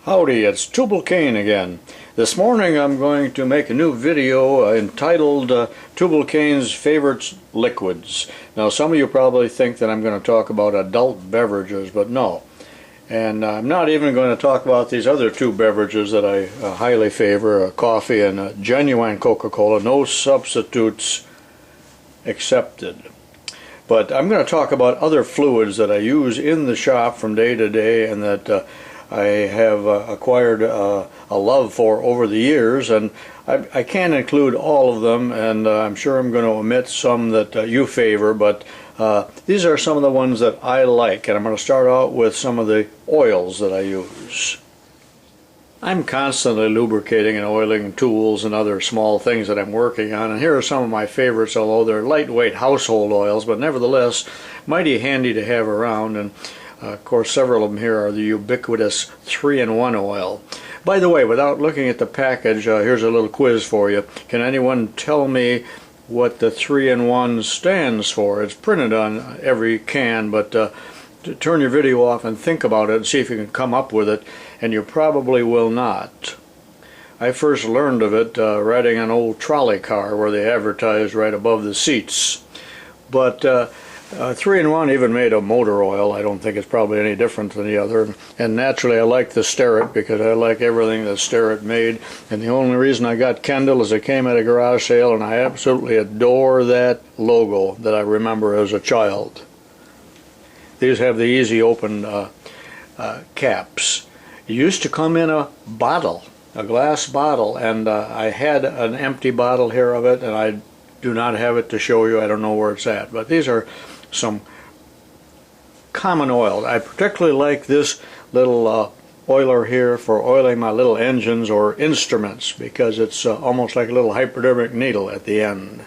Howdy, it's Tubalcain again. This morning I'm going to make a new video entitled Tubalcain's Favorite Liquids. Now some of you probably think that I'm going to talk about adult beverages, but no. And I'm not even going to talk about these other two beverages that I highly favor, coffee and genuine Coca-Cola, no substitutes accepted. But I'm going to talk about other fluids that I use in the shop from day to day and that I have acquired a love for over the years, and I can't include all of them, and I'm sure I'm going to omit some that you favor, but these are some of the ones that I like, and I'm going to start out with some of the oils that I use. I'm constantly lubricating and oiling tools and other small things that I'm working on, and here are some of my favorites, although they're lightweight household oils, but nevertheless mighty handy to have around. And of course, several of them here are the Ubiquitous 3-in-1 oil. By the way, without looking at the package, here's a little quiz for you. Can anyone tell me what the 3-in-1 stands for? It's printed on every can, but turn your video off and think about it and see if you can come up with it, and you probably will not. I first learned of it riding an old trolley car where they advertised right above the seats. But 3-in-1 even made a motor oil. I don't think it's probably any different than the other. And naturally I like the Starrett because I like everything that Starrett made. And the only reason I got Kendall is it came at a garage sale, and I absolutely adore that logo that I remember as a child. These have the easy open caps. It used to come in a bottle, a glass bottle, and I had an empty bottle here of it, and I do not have it to show you. I don't know where it's at, but these are some common oil. I particularly like this little oiler here for oiling my little engines or instruments because it's almost like a little hypodermic needle at the end.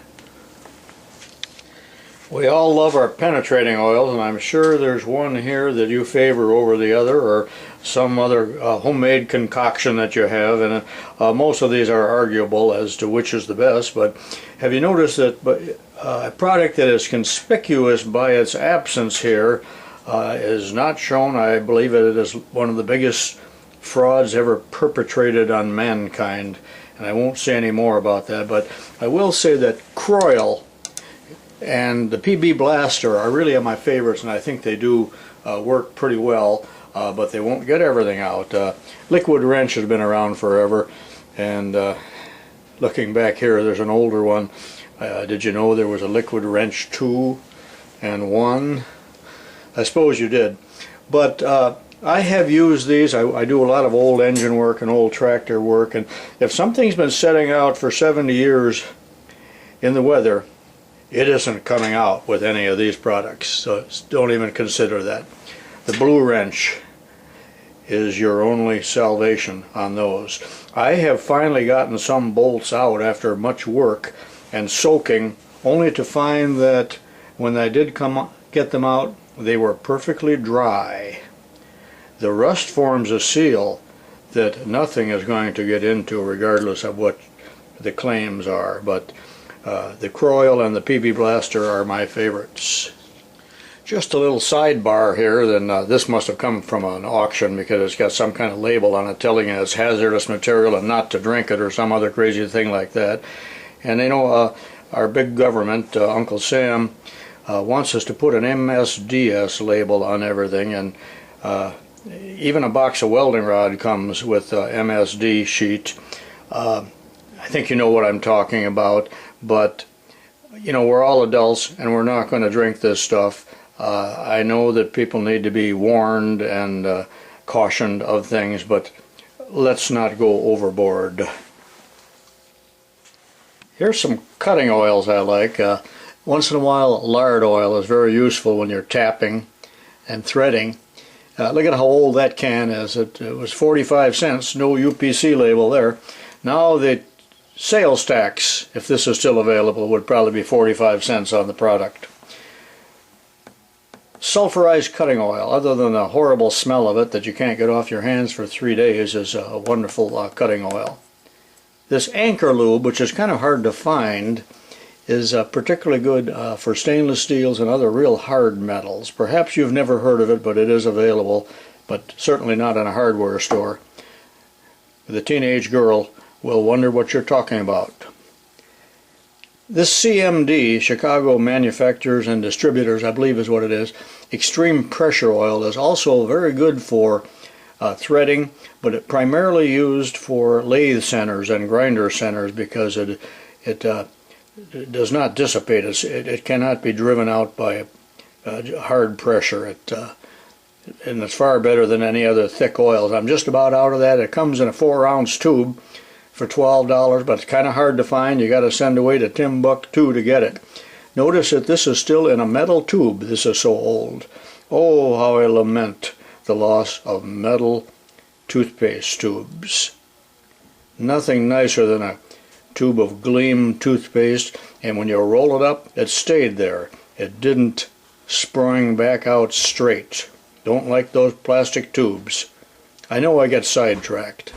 We all love our penetrating oils, and I'm sure there's one here that you favor over the other, or some other homemade concoction that you have, and most of these are arguable as to which is the best. But have you noticed that a product that is conspicuous by its absence here is not shown? I believe it is one of the biggest frauds ever perpetrated on mankind, and I won't say any more about that, but I will say that Croyle and the PB Blaster are really my favorites, and I think they do work pretty well, but they won't get everything out. Liquid Wrench has been around forever, and looking back here, there's an older one. Did you know there was a Liquid Wrench 2 and 1? I suppose you did. But I have used these. I do a lot of old engine work and old tractor work, and if something's been setting out for 70 years in the weather, it isn't coming out with any of these products, so don't even consider that. The Blue Wrench is your only salvation on those. I have finally gotten some bolts out after much work and soaking, only to find that when I did get them out, they were perfectly dry. The rust forms a seal that nothing is going to get into regardless of what the claims are, but the Croyle and the PB Blaster are my favorites. Just a little sidebar here, then this must have come from an auction because it's got some kind of label on it telling you it's hazardous material and not to drink it or some other crazy thing like that. And you know, our big government, Uncle Sam, wants us to put an MSDS label on everything, and even a box of welding rod comes with MSD sheet. I think you know what I'm talking about, but you know, we're all adults and we're not going to drink this stuff. I know that people need to be warned and cautioned of things, but let's not go overboard. Here's some cutting oils I like. Once in a while, lard oil is very useful when you're tapping and threading. Look at how old that can is. It was 45 cents, no UPC label there. Now the sales tax, if this is still available, would probably be 45 cents on the product. Sulfurized cutting oil, other than the horrible smell of it that you can't get off your hands for 3 days, is a wonderful cutting oil. This Anchor Lube, which is kind of hard to find, is particularly good for stainless steels and other real hard metals. Perhaps you've never heard of it, but it is available, but certainly not in a hardware store. The teenage girl will wonder what you're talking about. This CMD, Chicago Manufacturers and Distributors, I believe is what it is, extreme pressure oil, is also very good for threading, but it primarily used for lathe centers and grinder centers because it does not dissipate. It cannot be driven out by hard pressure. And it's far better than any other thick oils. I'm just about out of that. It comes in a 4-ounce tube for $12, but it's kind of hard to find. You got to send away to Timbuktu to get it. Notice that this is still in a metal tube. This is so old. Oh, how I lament the loss of metal toothpaste tubes. Nothing nicer than a tube of Gleam toothpaste, and when you roll it up, it stayed there. It didn't spring back out straight. Don't like those plastic tubes. I know I get sidetracked.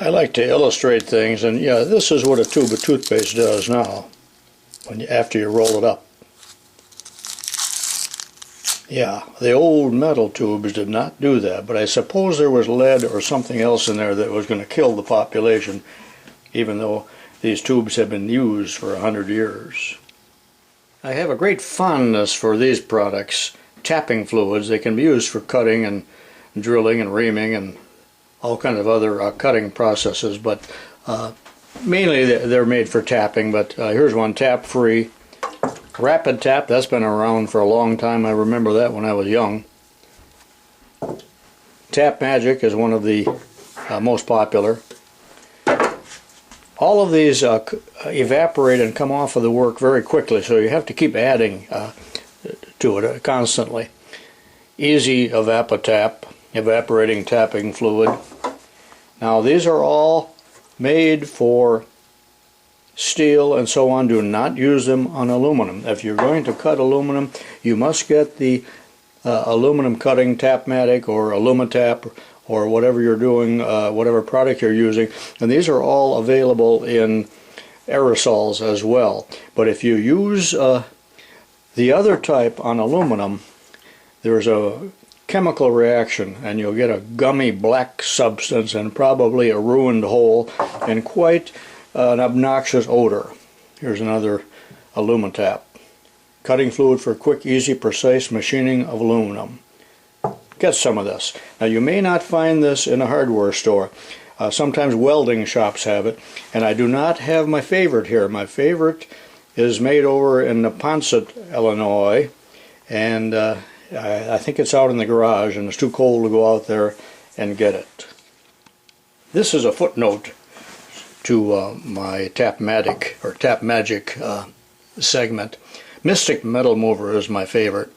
I like to illustrate things, and yeah, this is what a tube of toothpaste does now, after you roll it up. Yeah, the old metal tubes did not do that, but I suppose there was lead or something else in there that was going to kill the population, even though these tubes have been used for 100 years. I have a great fondness for these products, tapping fluids. They can be used for cutting and drilling and reaming and all kinds of other cutting processes, but mainly they're made for tapping. But here's one, tap free. Rapid Tap, that's been around for a long time. I remember that when I was young. Tap Magic is one of the most popular. All of these evaporate and come off of the work very quickly, so you have to keep adding to it constantly. Easy Evapotap, evaporating tapping fluid. Now these are all made for steel and so on. Do not use them on aluminum. If you're going to cut aluminum, you must get the aluminum cutting Tapmatic or Alumitap or whatever you're doing, whatever product you're using, and these are all available in aerosols as well. But if you use the other type on aluminum, there's a chemical reaction and you'll get a gummy black substance and probably a ruined hole and quite an obnoxious odor. Here's another Alumitap. Cutting fluid for quick, easy, precise machining of aluminum. Get some of this. Now you may not find this in a hardware store. Sometimes welding shops have it, and I do not have my favorite here. My favorite is made over in Neponset, Illinois, and I think it's out in the garage and it's too cold to go out there and get it. This is a footnote to my Tapmatic or Tap Magic segment. Mystic Metal Mover is my favorite,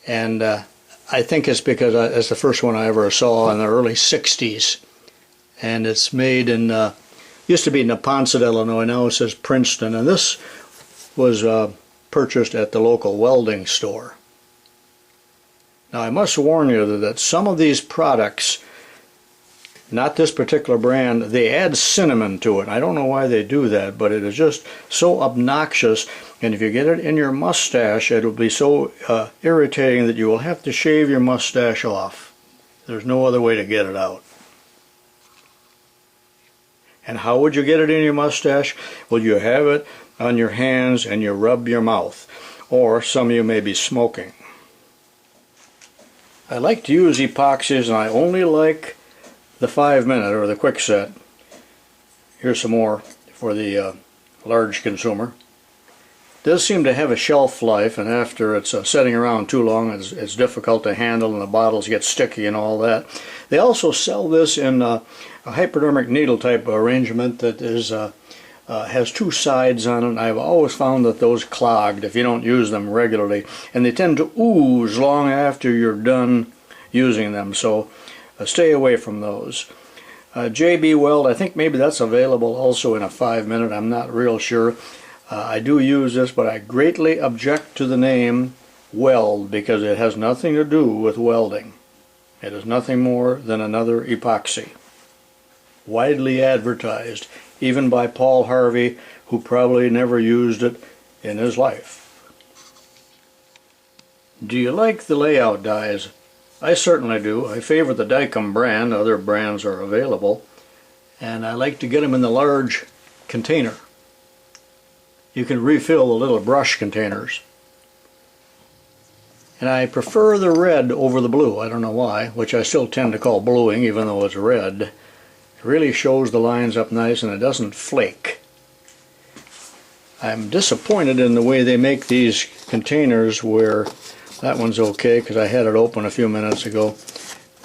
and I think it's because it's the first one I ever saw in the early 60s, and it's made in used to be Neponset, Illinois, now it says Princeton, and this was purchased at the local welding store. Now I must warn you that some of these products, not this particular brand, they add cinnamon to it. I don't know why they do that, but it is just so obnoxious, and if you get it in your mustache, it will be so irritating that you will have to shave your mustache off. There's no other way to get it out. And how would you get it in your mustache? Well, you have it on your hands and you rub your mouth, or some of you may be smoking. I like to use epoxies, and I only like the 5-minute or the quick set. Here's some more for the large consumer. It does seem to have a shelf life, and after it's sitting around too long, it's difficult to handle and the bottles get sticky and all that. They also sell this in a hypodermic needle type arrangement that is has 2 sides on it, and I've always found that those clogged if you don't use them regularly, and they tend to ooze long after you're done using them, so stay away from those. JB Weld, I think maybe that's available also in a 5-minute, I'm not real sure. I do use this, but I greatly object to the name Weld because it has nothing to do with welding. It is nothing more than another epoxy. Widely advertised, even by Paul Harvey, who probably never used it in his life. Do you like the layout dies I certainly do. I favor the Dicom brand. Other brands are available. And I like to get them in the large container. You can refill the little brush containers. And I prefer the red over the blue. I don't know why, which I still tend to call bluing even though it's red. It really shows the lines up nice and it doesn't flake. I'm disappointed in the way they make these containers where that one's okay because I had it open a few minutes ago,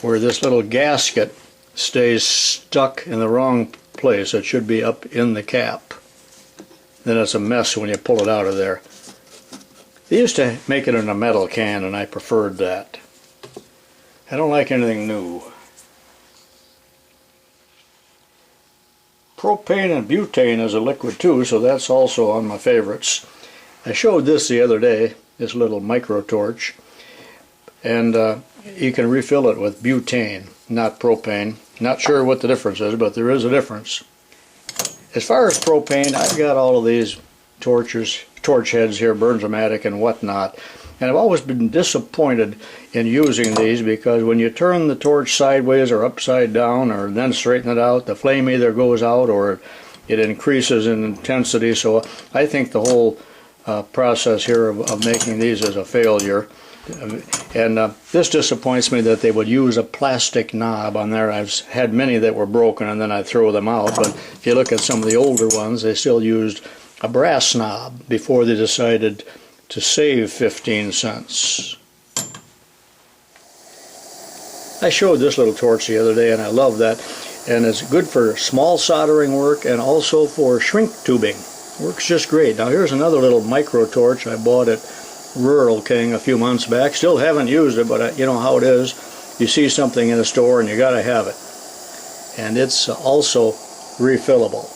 where this little gasket stays stuck in the wrong place. It should be up in the cap. Then it's a mess when you pull it out of there. They used to make it in a metal can and I preferred that. I don't like anything new. Propane and butane is a liquid too, so that's also on my favorites. I showed this the other day, this little micro torch, and you can refill it with butane, not propane. Not sure what the difference is, but there is a difference. As far as propane, I've got all of these torch heads here, Bernzomatic and whatnot, and I've always been disappointed in using these because when you turn the torch sideways or upside down or then straighten it out, the flame either goes out or it increases in intensity. So I think the whole process here of making these is a failure. And this disappoints me that they would use a plastic knob on there. I've had many that were broken and then I throw them out, but if you look at some of the older ones, they still used a brass knob before they decided to save 15 cents. I showed this little torch the other day and I love that, and it's good for small soldering work and also for shrink tubing. Works just great. Now here's another little micro torch I bought at Rural King a few months back. Still haven't used it, but you know how it is. You see something in a store and you gotta have it. And it's also refillable.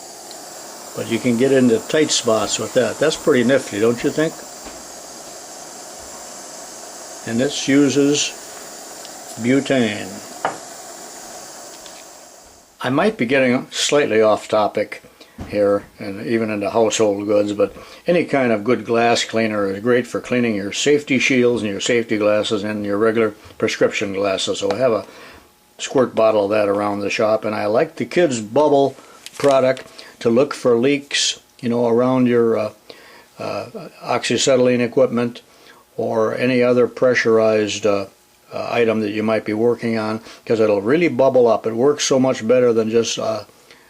But you can get into tight spots with that. That's pretty nifty, don't you think? And this uses butane. I might be getting slightly off topic here and even into household goods, but any kind of good glass cleaner is great for cleaning your safety shields and your safety glasses and your regular prescription glasses. So I have a squirt bottle of that around the shop, and I like the kids' bubble product to look for leaks, you know, around your oxyacetylene equipment or any other pressurized item that you might be working on, because it'll really bubble up. It works so much better than just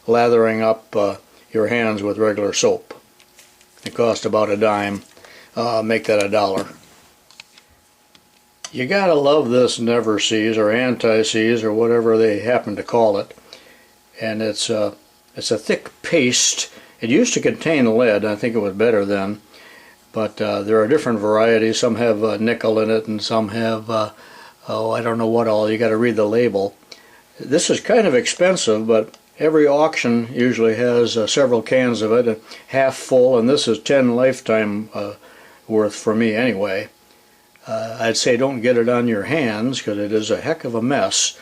lathering up your hands with regular soap. It costs about a dime. Make that $1. You gotta love this Never Seize or Anti-Seize or whatever they happen to call it. And it's a thick paste. It used to contain lead. I think it was better then. But there are different varieties. Some have nickel in it and some have, I don't know what all. You got to read the label. This is kind of expensive, but every auction usually has several cans of it, half full, and this is 10 lifetime worth for me anyway. I'd say don't get it on your hands because it is a heck of a mess.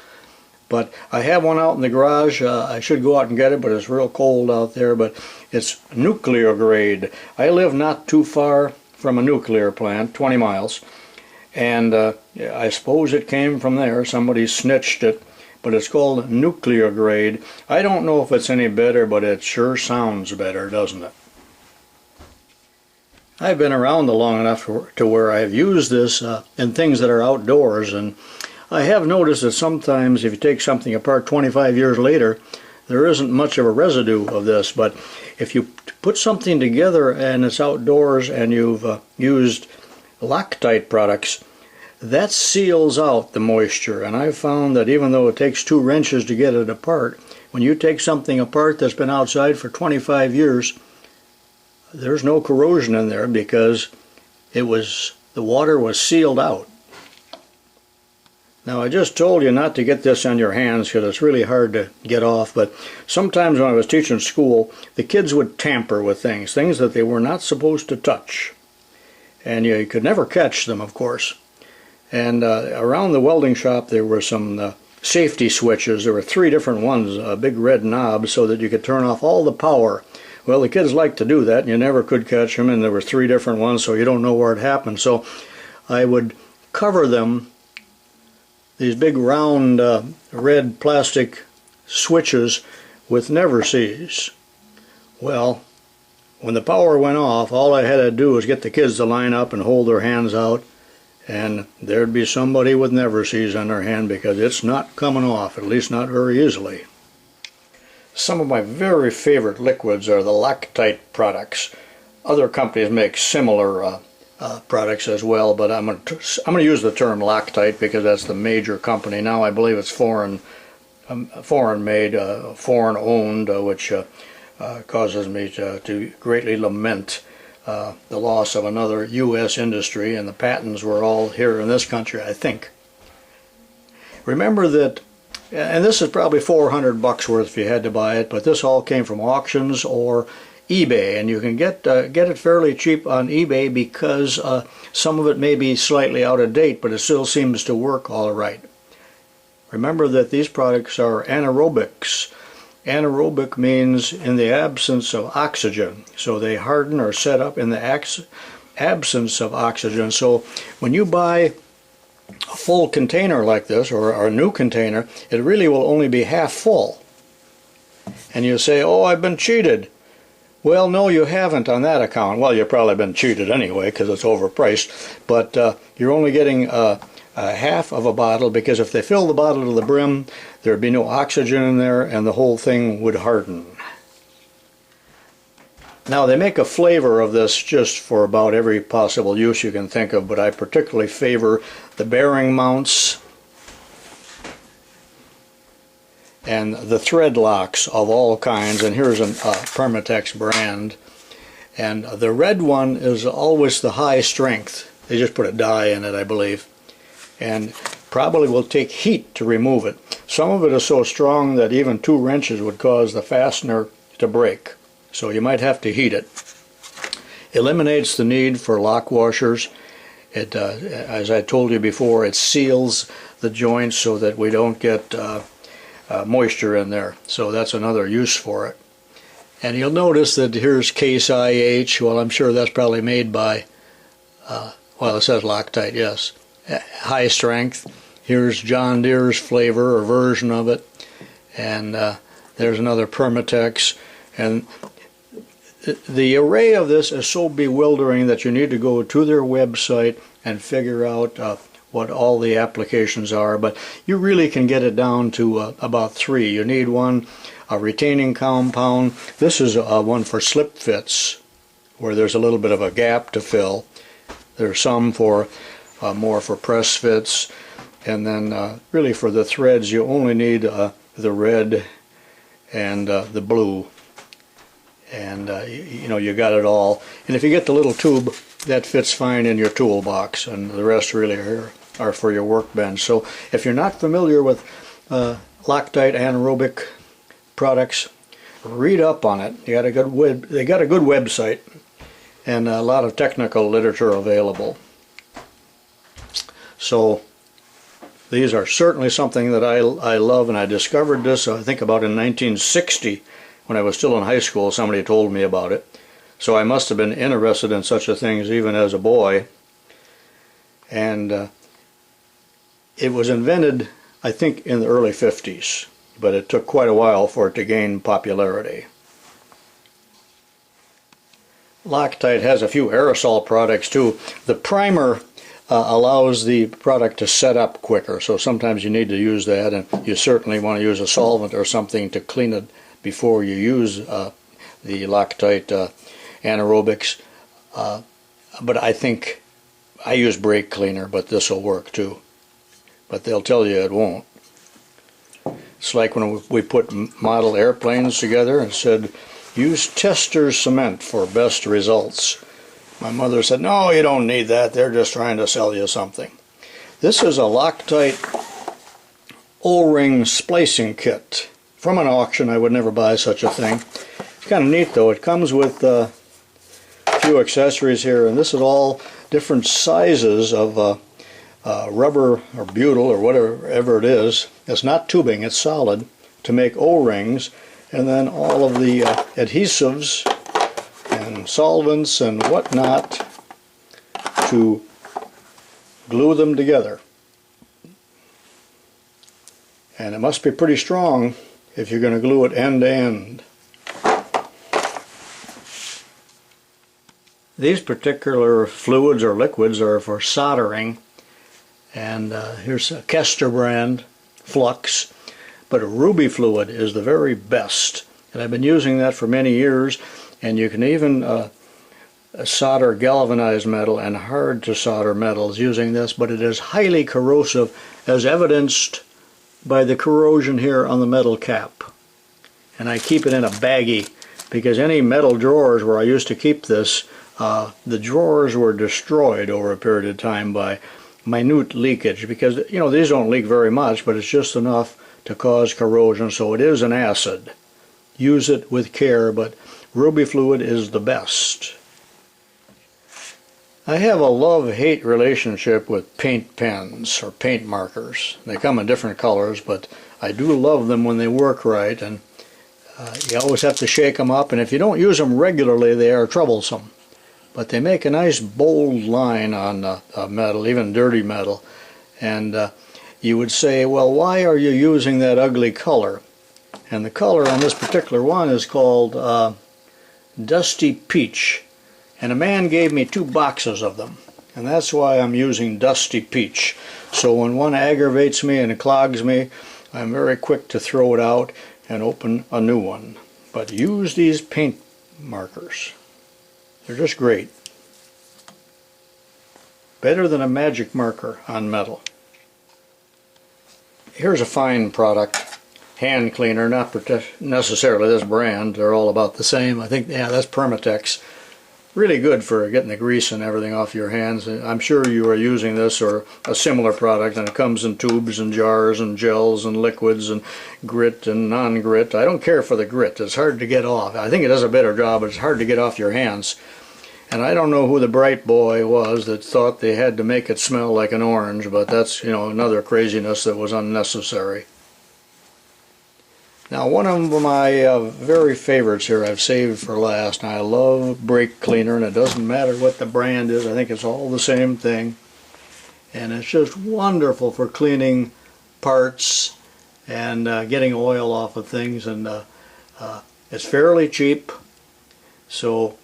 But I have one out in the garage. I should go out and get it, but it's real cold out there. But it's nuclear grade. I live not too far from a nuclear plant, 20 miles. And I suppose it came from there. Somebody snitched it. But it's called nuclear grade. I don't know if it's any better, but it sure sounds better, doesn't it? I've been around long enough to where I've used this in things that are outdoors, and I have noticed that sometimes if you take something apart 25 years later, there isn't much of a residue of this. But if you put something together and it's outdoors and you've used Loctite products, that seals out the moisture. And I've found that even though it takes 2 wrenches to get it apart, when you take something apart that's been outside for 25 years, there's no corrosion in there because the water was sealed out. Now, I just told you not to get this on your hands because it's really hard to get off, but sometimes when I was teaching school, the kids would tamper with things that they were not supposed to touch. And you could never catch them, of course. And around the welding shop there were some safety switches. There were 3 different ones, a big red knob so that you could turn off all the power. Well, the kids liked to do that and you never could catch them, and there were 3 different ones so you don't know where it happened. So I would cover them, these big round red plastic switches with never sees. Well, when the power went off, all I had to do was get the kids to line up and hold their hands out, and there'd be somebody with never sees on their hand, because it's not coming off, at least not very easily. Some of my very favorite liquids are the Loctite products. Other companies make similar products as well, but I'm going to use the term Loctite because that's the major company. Now I believe it's foreign made, foreign owned, which causes me to greatly lament the loss of another U.S. industry, and the patents were all here in this country, I think. Remember that, and this is probably $400 worth if you had to buy it, but this all came from auctions or eBay, and you can get it fairly cheap on eBay because some of it may be slightly out of date, but it still seems to work all right. Remember that these products are anaerobics. Anaerobic means in the absence of oxygen, so they harden or set up in the absence of oxygen. So when you buy a full container like this, or a new container, it really will only be half full. And you say, oh, I've been cheated. Well, no, you haven't on that account. Well, you've probably been cheated anyway because it's overpriced, but you're only getting half of a bottle, because if they fill the bottle to the brim, there'd be no oxygen in there and the whole thing would harden. Now, they make a flavor of this just for about every possible use you can think of, but I particularly favor the bearing mounts and the thread locks of all kinds. And here's a Permatex brand, and the red one is always the high strength. They just put a dye in it, I believe, and probably will take heat to remove it. Some of it is so strong that even 2 wrenches would cause the fastener to break, so you might have to heat it. Eliminates the need for lock washers. It, as I told you before, it seals the joints so that we don't get moisture in there, so that's another use for it. And you'll notice that here's Case IH. Well, I'm sure that's probably made by, well, it says Loctite, yes. High strength. Here's John Deere's flavor or version of it, and there's another Permatex. And the array of this is so bewildering that you need to go to their website and figure out what all the applications are, but you really can get it down to about 3. You need one, a retaining compound. This is one for slip fits, where there's a little bit of a gap to fill. There's some for more for press fits, and then really for the threads you only need the red and the blue, and you know, you got it all. And if you get the little tube, that fits fine in your toolbox, and the rest really are for your workbench. So if you're not familiar with Loctite anaerobic products, read up on it. They got a good website and a lot of technical literature available. So these are certainly something that I love, and I discovered this, I think, about in 1960 when I was still in high school. Somebody told me about it, so I must have been interested in such a thing even as a boy. And it was invented, I think, in the early 50s, but it took quite a while for it to gain popularity. Loctite has a few aerosol products too. The primer allows the product to set up quicker, so sometimes you need to use that, and you certainly want to use a solvent or something to clean it before you use the Loctite anaerobics. But I think I use brake cleaner, but this will work too. But they'll tell you it won't. It's like when we put model airplanes together and said, use Tester cement for best results. My mother said, no, you don't need that. They're just trying to sell you something. This is a Loctite O-ring splicing kit from an auction. I would never buy such a thing. It's kind of neat though. It comes with a few accessories here, and this is all different sizes of rubber or butyl or whatever it is. It's not tubing, it's solid, to make O-rings, and then all of the adhesives and solvents and whatnot to glue them together. And it must be pretty strong if you're going to glue it end to end. These particular fluids or liquids are for soldering, and here's a Kester brand flux, but a ruby fluid is the very best, and I've been using that for many years. And you can even solder galvanized metal and hard to solder metals using this, but it is highly corrosive, as evidenced by the corrosion here on the metal cap. And I keep it in a baggie, because any metal drawers where I used to keep this, the drawers were destroyed over a period of time by minute leakage, because these don't leak very much, but it's just enough to cause corrosion. So it is an acid. Use it with care, but ruby fluid is the best. I have a love-hate relationship with paint pens or paint markers. They come in different colors, but I do love them when they work right, and you always have to shake them up, and if you don't use them regularly they are troublesome. But they make a nice bold line on metal, even dirty metal, and you would say, well, why are you using that ugly color? And the color on this particular one is called Dusty Peach. And a man gave me 2 boxes of them, and that's why I'm using Dusty Peach. So when one aggravates me and clogs me, I'm very quick to throw it out and open a new one. But use these paint markers. They're just great. Better than a magic marker on metal. Here's a fine product. Hand cleaner, not necessarily this brand. They're all about the same. I think, yeah, that's Permatex. Really good for getting the grease and everything off your hands. I'm sure you are using this or a similar product, and it comes in tubes and jars and gels and liquids and grit and non-grit. I don't care for the grit. It's hard to get off. I think it does a better job, but it's hard to get off your hands. And I don't know who the bright boy was that thought they had to make it smell like an orange, but that's, another craziness that was unnecessary. Now, one of my very favorites here I've saved for last, and I love brake cleaner, and it doesn't matter what the brand is. I think it's all the same thing. And it's just wonderful for cleaning parts and getting oil off of things, and it's fairly cheap. So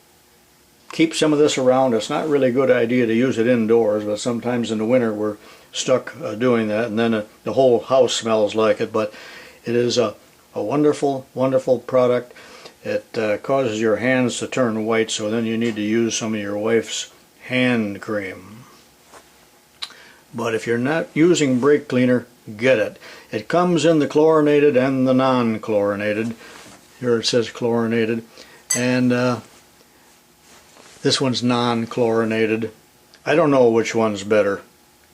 keep some of this around. It's not really a good idea to use it indoors, but sometimes in the winter we're stuck doing that, and then the whole house smells like it. But it is a wonderful, wonderful product. It causes your hands to turn white, so then you need to use some of your wife's hand cream. But if you're not using brake cleaner, get it. It comes in the chlorinated and the non-chlorinated. Here it says chlorinated, and this one's non-chlorinated. I don't know which one's better,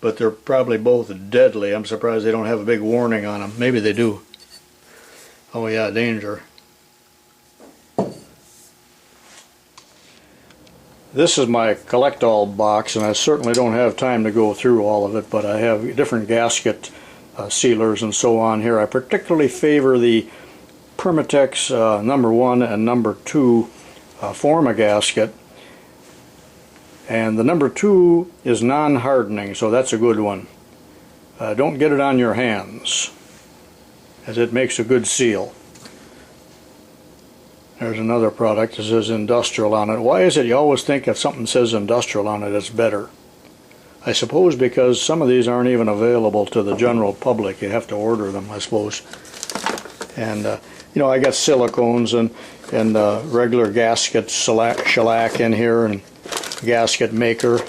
but they're probably both deadly. I'm surprised they don't have a big warning on them. Maybe they do. Oh yeah, danger. This is my collect-all box, and I certainly don't have time to go through all of it, but I have different gasket sealers and so on here. I particularly favor the Permatex #1 and #2 Forma gasket, and the #2 is non-hardening, so that's a good one. Don't get it on your hands, as it makes a good seal. There's another product that says industrial on it. Why is it you always think if something says industrial on it, it's better? I suppose because some of these aren't even available to the general public. You have to order them, I suppose. And I got silicones and regular gasket shellac in here, and gasket maker.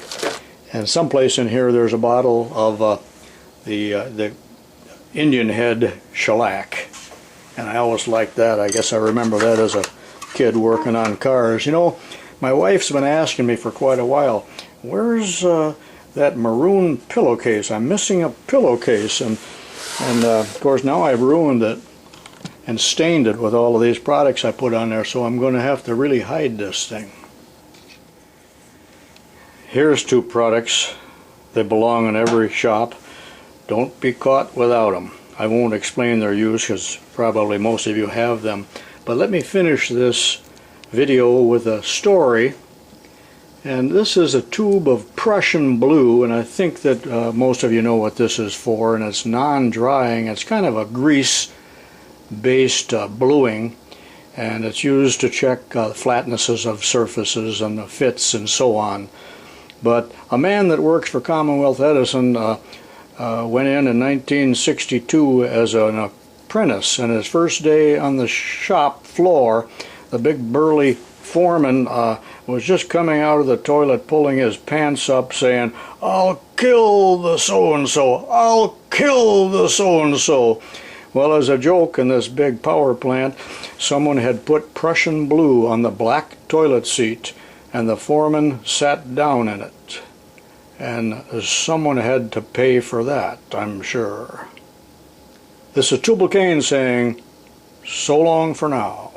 And someplace in here there's a bottle of the Indian head shellac, and I always liked that. I guess I remember that as a kid working on cars. My wife's been asking me for quite a while, where's that maroon pillowcase? I'm missing a pillowcase, and of course now I've ruined it and stained it with all of these products I put on there, so I'm going to have to really hide this thing. Here's 2 products. They belong in every shop. Don't be caught without them. I won't explain their use because probably most of you have them. But let me finish this video with a story. And this is a tube of Prussian blue, and I think that most of you know what this is for, and it's non-drying. It's kind of a grease-based bluing, and it's used to check flatnesses of surfaces and the fits and so on. But a man that works for Commonwealth Edison went in 1962 as an apprentice, and his first day on the shop floor, the big burly foreman was just coming out of the toilet pulling his pants up saying, "I'll kill the so-and-so, I'll kill the so-and-so." Well, as a joke in this big power plant, someone had put Prussian blue on the black toilet seat, and the foreman sat down in it. And someone had to pay for that, I'm sure. This is Tubalcain saying, so long for now.